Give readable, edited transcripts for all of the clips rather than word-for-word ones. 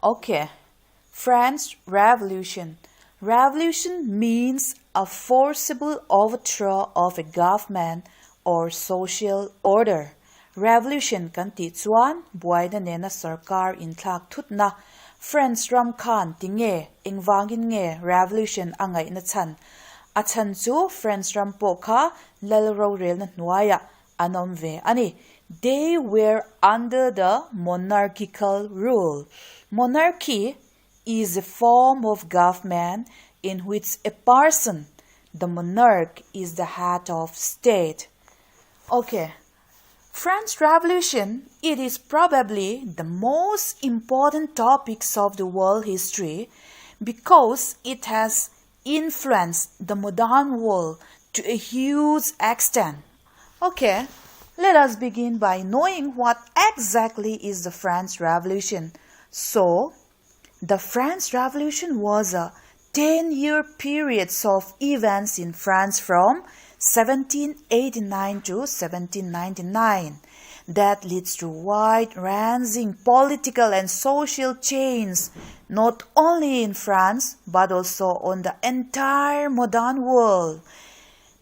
Okay, French Revolution. Revolution means a forcible overthrow of a government or social order. Revolution kan ti chuan buaina nena sarkar in thlak thutna French ram khan tinge engwangin nge revolution angai na chan a chan chu French ram po kha lalro rel na hnuaya anom ve ani. They were under the monarchical rule. Monarchy is a form of government in which a person, the monarch, is the head of state. Okay, French Revolution, it is probably the most important topics of the world history because it has influenced the modern world to a huge extent. Okay, let us begin by knowing what exactly is the French Revolution. So, the French Revolution was a 10-year period of events in France from 1789 to 1799 that leads to wide-ranging political and social change not only in France but also on the entire modern world.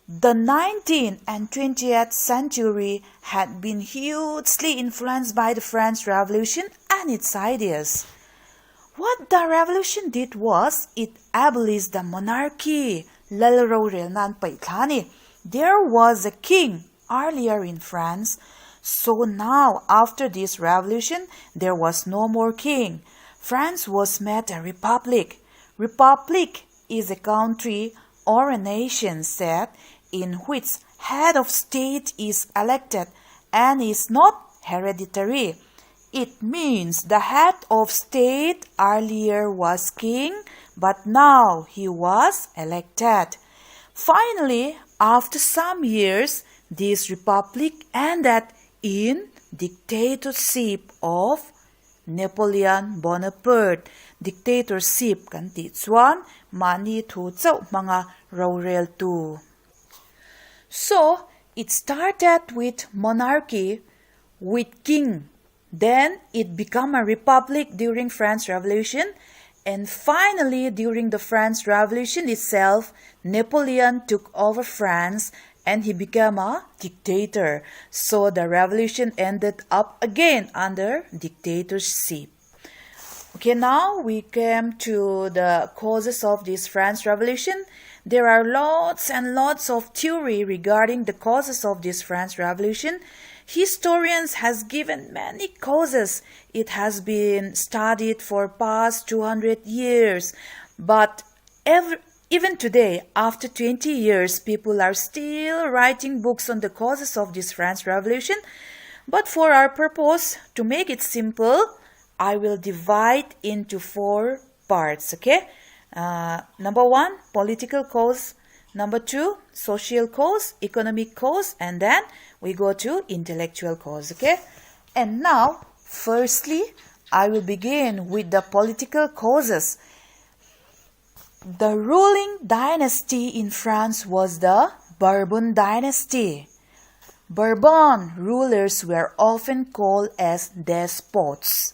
The 19th and 20th century had been hugely influenced by the French Revolution and its ideas. What the revolution did was it abolished the monarchy. There was a king earlier in France, so now after this revolution there was no more king. France was made a republic. Republic is a country or a nation state in which head of state is elected and is not hereditary. It means the head of state earlier was king, but now he was elected. Finally, after some years, this republic ended in dictatorship of Napoleon Bonaparte. Dictatorship kan ti chuan mani thu chau mga rorel tu. So, it started with monarchy, with king. Then it became a republic during French Revolution, and finally during the French Revolution itself, Napoleon took over France and he became a dictator. So the revolution ended up again under dictatorship. Okay, now we came to the causes of this French Revolution. There are lots and lots of theory regarding the causes of this French Revolution. Historians has given many causes. It has been studied for past 200 years. But even today, after 20 years, people are still writing books on the causes of this French Revolution. But for our purpose, to make it simple, I will divide into 4 parts, okay? Number 1, political cause. Number 2, social cause, economic cause, and then we go to intellectual cause, okay? And now, firstly, I will begin with the political causes. The ruling dynasty in France was the Bourbon dynasty. Bourbon rulers were often called as despots.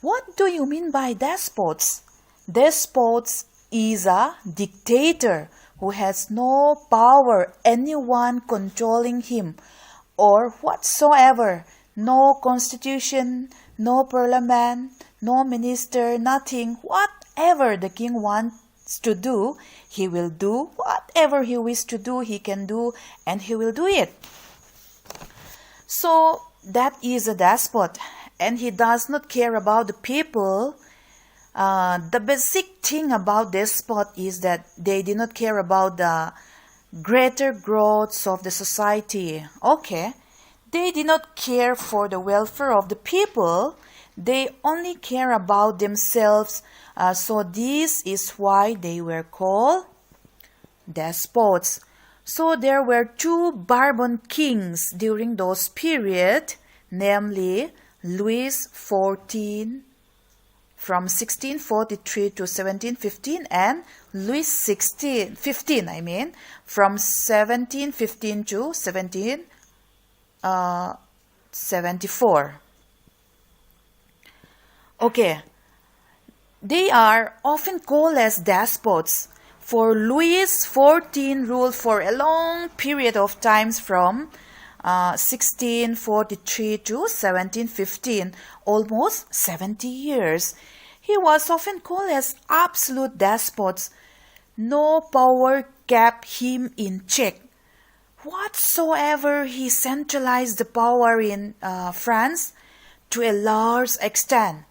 What do you mean by despots? Despots is a dictator who has no power, anyone controlling him or whatsoever, no constitution, no parliament, no minister, nothing. Whatever the king wants to do, he will do. Whatever he wishes to do, he can do, and he will do it. So that is a despot, and he does not care about the people. The basic thing about despot is that they do not care about the greater growth of the society. Okay, they do not care for the welfare of the people. They only care about themselves. So this is why they were called despots. So there were 2 Bourbon kings during those period, namely Louis XIV from 1643 to 1715 and Louis XV from 1715 to 1774. Okay, They are often called as despots, for Louis XIV ruled for a long period of times from 1643 to 1715, almost 70 years. He was often called as absolute despots. No power kept him in check. Whatsoever, he centralized the power in France to a large extent.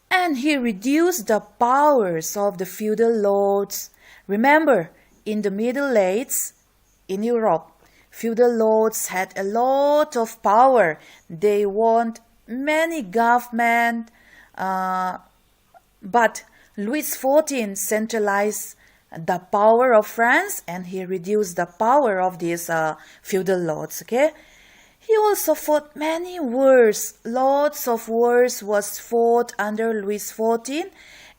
And he reduced the powers of the feudal lords. Remember, in the Middle Ages, in Europe, feudal lords had a lot of power. They owned many government, but Louis XIV centralized the power of France and he reduced the power of these feudal lords. Okay, he also fought many wars. Lots of wars was fought under Louis XIV,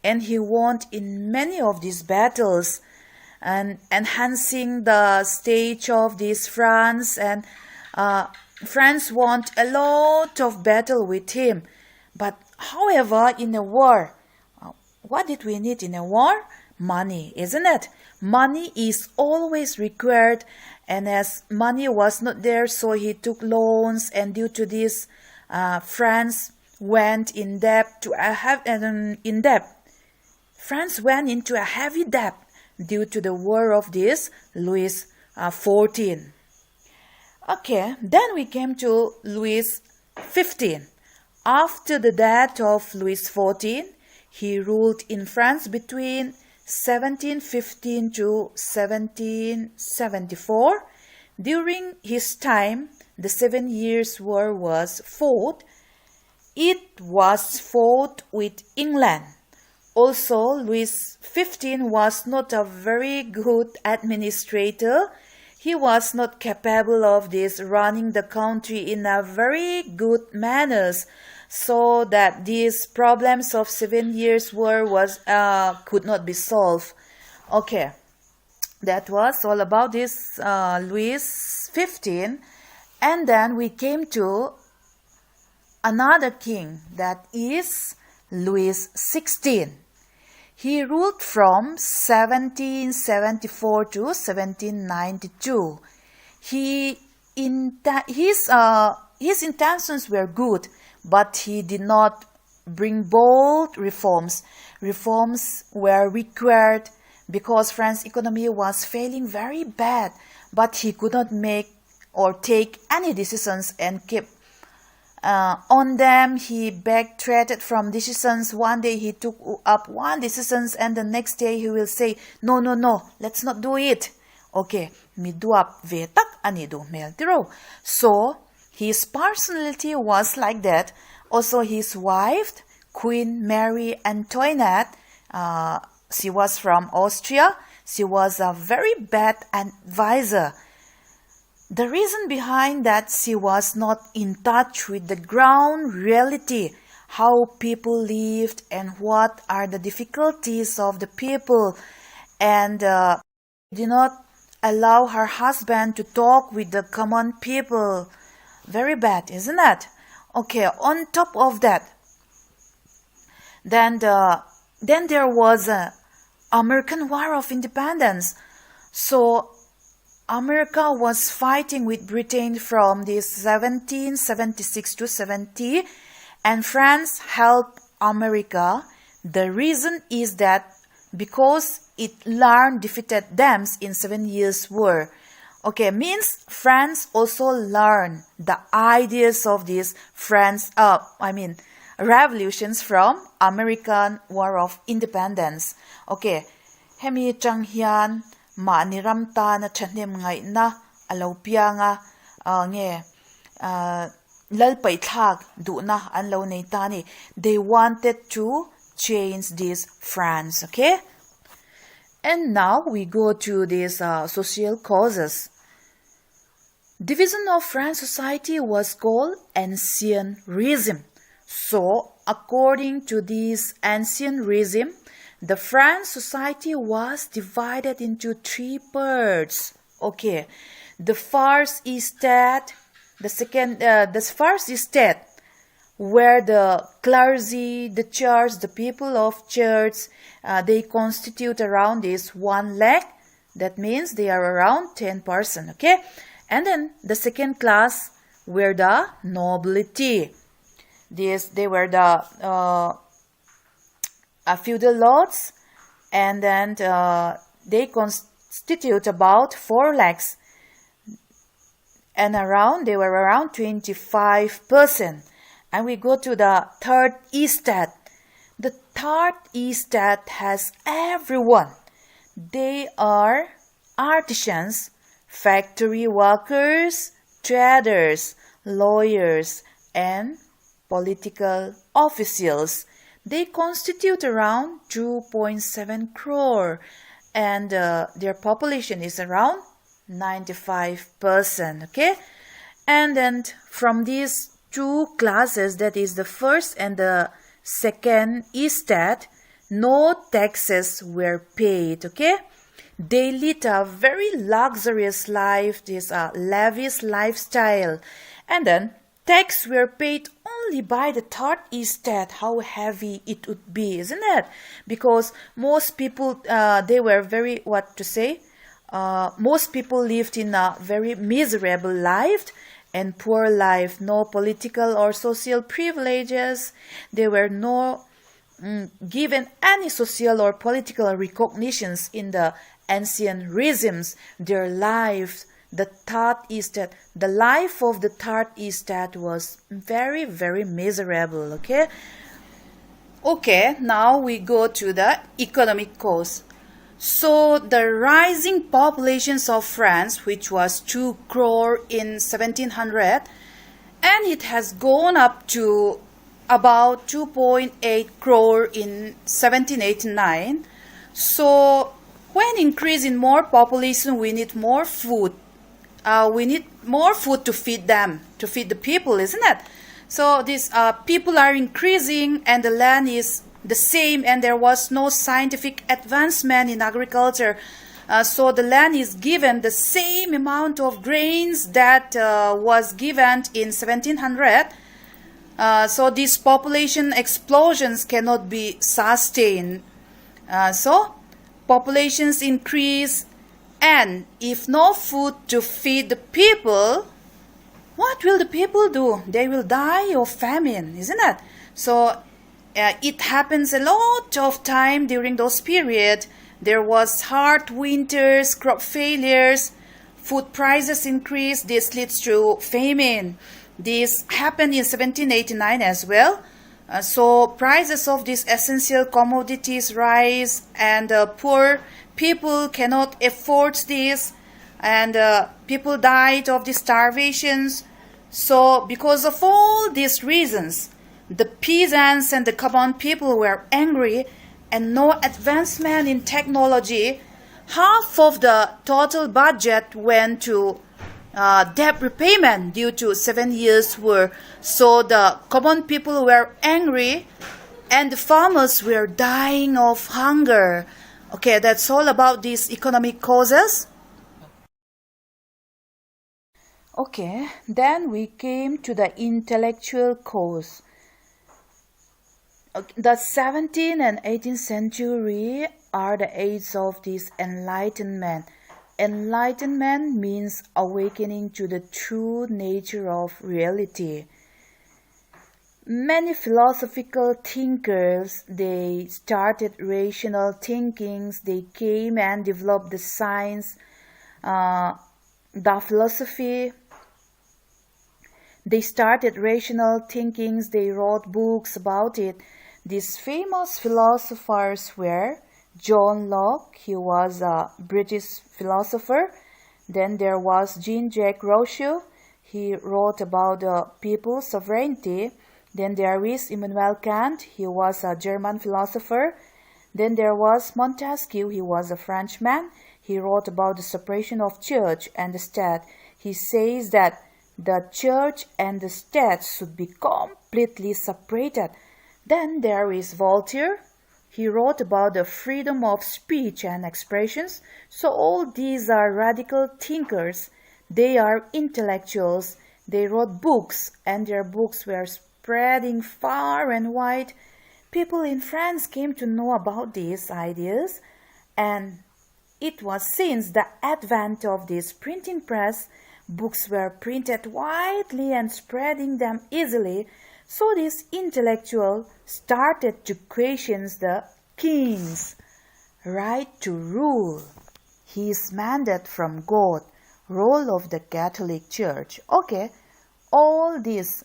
and he won in many of these battles, and enhancing the stage of this France. And France won a lot of battle with him. But however, in a war, what did we need in a war? Money, isn't it? Money is always required, and as money was not there, so he took loans, and due to this, France went in debt to France went into a heavy debt due to the war of this Louis XIV. Okay, then we came to Louis XV. After the death of Louis XIV, he ruled in France between 1715 to 1774. During his time, the 7 Years' War was fought. It was fought with England. Also, Louis XV was not a very good administrator. He was not capable of this running the country in a very good manners, so that these problems of 7 Years' War was could not be solved. Okay, that was all about this Louis XV. And then we came to another king, that is Louis XVI. He ruled from 1774 to 1792. His intentions were good, but he did not bring bold reforms. Reforms were required because France's economy was failing very bad, but he could not make or take any decisions and keep on them. He backtracked from decisions. One day he took up one decision, and the next day he will say, no, let's not do it. Okay, miduap vetak anido meltiro. So his personality was like that. Also, his wife, Queen Mary Antoinette, she was from Austria. She was a very bad advisor. The reason behind that, she was not in touch with the ground reality, how people lived and what are the difficulties of the people, and did not allow her husband to talk with the common people. Very bad, isn't it? Okay, on top of that, then there was a American War of Independence. So America was fighting with Britain from this 1776 to 70, and France helped America. The reason is that because it defeated them in 7 Years' War. Okay, means France also learned the ideas of these revolutions from American War of Independence. Okay, hemi chang hian ma niram ta na chanem ngai na alopia nga nge lalpai thak du na anlo nei ta ni. They wanted to change this France. Okay, and now we go to these social causes. Division of French society was called Ancien Régime. So, according to this Ancien Régime, the French society was divided into 3 parts. Okay, the first is that where the clergy, the church, the people of church, they constitute around this 1 lakh. That means they are around 10%, okay? And then the second class were the nobility. They were the feudal lords, and then they constitute about 4 lakhs. And they were around 25%. And we go to the third estate. The third estate has everyone. They are artisans, factory workers, traders, lawyers, and political officials. They constitute around 2.7 crore, and their population is around 95%, okay? And then from these two classes, that is the first and the second estate, no taxes were paid, okay? They lead a very luxurious life, this lavish lifestyle. And then tax were paid only by the third estate. How heavy it would be, isn't it? Because most people, they were very, most people lived in a very miserable life and poor life, no political or social privileges. They were no given any social or political recognitions in the ancient regimes. Their life, the life of the third estate was very, very miserable, okay? Okay, now we go to the economic cause. So the rising populations of France, which was 2 crore in 1700, and it has gone up to about 2.8 crore in 1789. So when increase in more population, we need more food. We need more food to feed them, to feed the people, isn't it? So these people are increasing and the land is the same, and there was no scientific advancement in agriculture. So the land is given the same amount of grains that was given in 1700. So these population explosions cannot be sustained. So populations increase, and if no food to feed the people, what will the people do? They will die of famine, isn't it? So it happens a lot of time during those periods. There was hard winters, crop failures, food prices increase. This leads to famine. This happened in 1789 as well. So prices of these essential commodities rise, and poor people cannot afford this, and people died of the starvations. So because of all these reasons, the peasants and the common people were angry, and no advancement in technology. Half of the total budget went to debt repayment due to 7 years war. So the common people were angry, and the farmers were dying of hunger. Okay, that's all about these economic causes. Okay, then we came to the intellectual cause. The 17th and 18th century are the age of this enlightenment. Enlightenment means awakening to the true nature of reality. Many philosophical thinkers, they started rational thinkings. They came and developed the science, the philosophy. They started rational thinkings. They wrote books about it. These famous philosophers were John Locke. He was a British philosopher. Then there was Jean-Jacques Rousseau. He wrote about people's sovereignty. Then there is Immanuel Kant. He was a German philosopher. Then there was Montesquieu. He was a Frenchman. He wrote about the separation of church and the state. He says that the church and the state should be completely separated. Then there is Voltaire. He wrote about the freedom of speech and expressions. So all these are radical thinkers. They are intellectuals. They wrote books, and their books were spreading far and wide. People in France came to know about these ideas, and it was since the advent of this printing press, books were printed widely and spreading them easily. So this intellectual started to question the king's right to rule, his mandate from God, role of the Catholic Church. Okay, all this,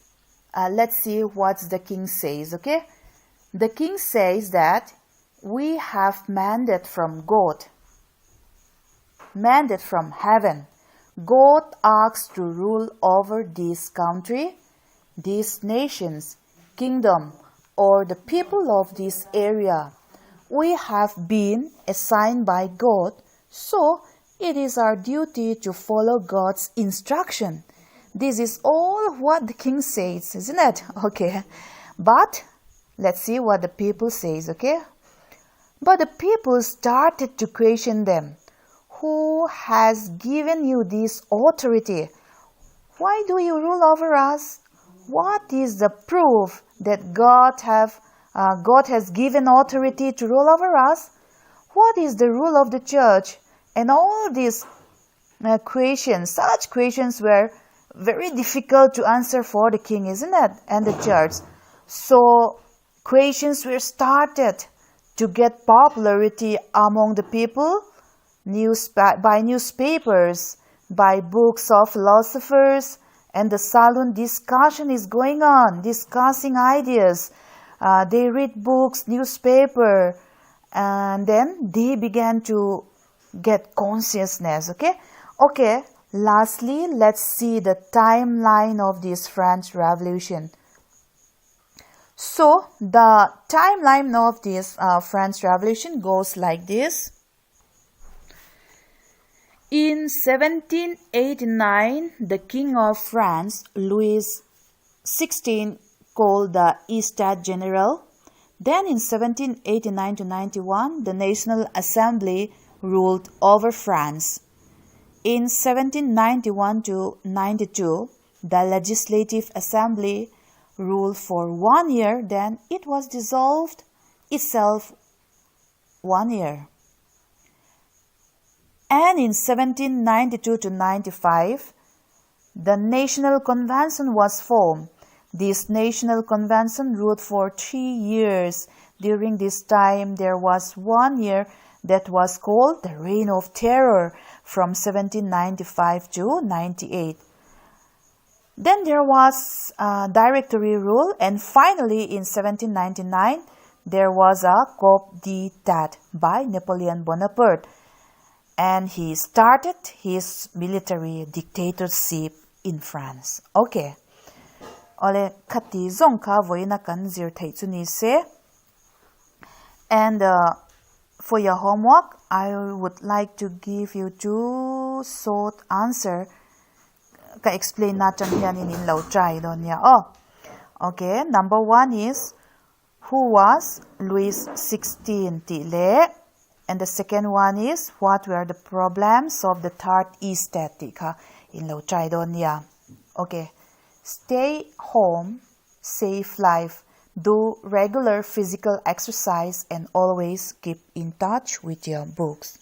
let's see what the king says, okay? The king says that we have mandate from God, mandate from heaven. God asks to rule over this country, these nations, kingdom, or the people of this area. We have been assigned by God, so it is our duty to follow God's instruction. This is all what the king says, isn't it? Okay. But let's see what the people says, okay? But the people started to question them. Who has given you this authority? Why do you rule over us? What is the proof that God has given authority to rule over us? What is the rule of the church? And all these questions, such questions were very difficult to answer for the king, isn't it? And the church. So questions were started to get popularity among the people, by newspapers, by books of philosophers, and the saloon discussion is going on, discussing ideas. They read books, newspaper, and then they began to get consciousness, okay? Okay, lastly, let's see the timeline of this French Revolution. So, the timeline of this French Revolution goes like this. In 1789, the King of France, Louis XVI, called the Estates General. Then in 1789 to 91, the National Assembly ruled over France. In 1791 to 92, the Legislative Assembly ruled for 1 year, then it was dissolved itself 1 year. And in 1792 to 95, the National Convention was formed. This National Convention ruled for 3 years. During this time, there was 1 year that was called the Reign of Terror from 1795 to 98. Then there was Directory rule, and finally in 1799, there was a coup d'etat by Napoleon Bonaparte. And he started his military dictatorship in France. Okay. Ole khati zongka voina kan zir thai chuni se. And for your homework, I would like to give you 2 short answer. Ka explain na chang hian in lo try don ya. Oh. Okay, number 1 is who was Louis XVI ti le? And the second one is, what were the problems of the third estate? In lo try don ya. Okay. Stay home, save life, do regular physical exercise, and always keep in touch with your books.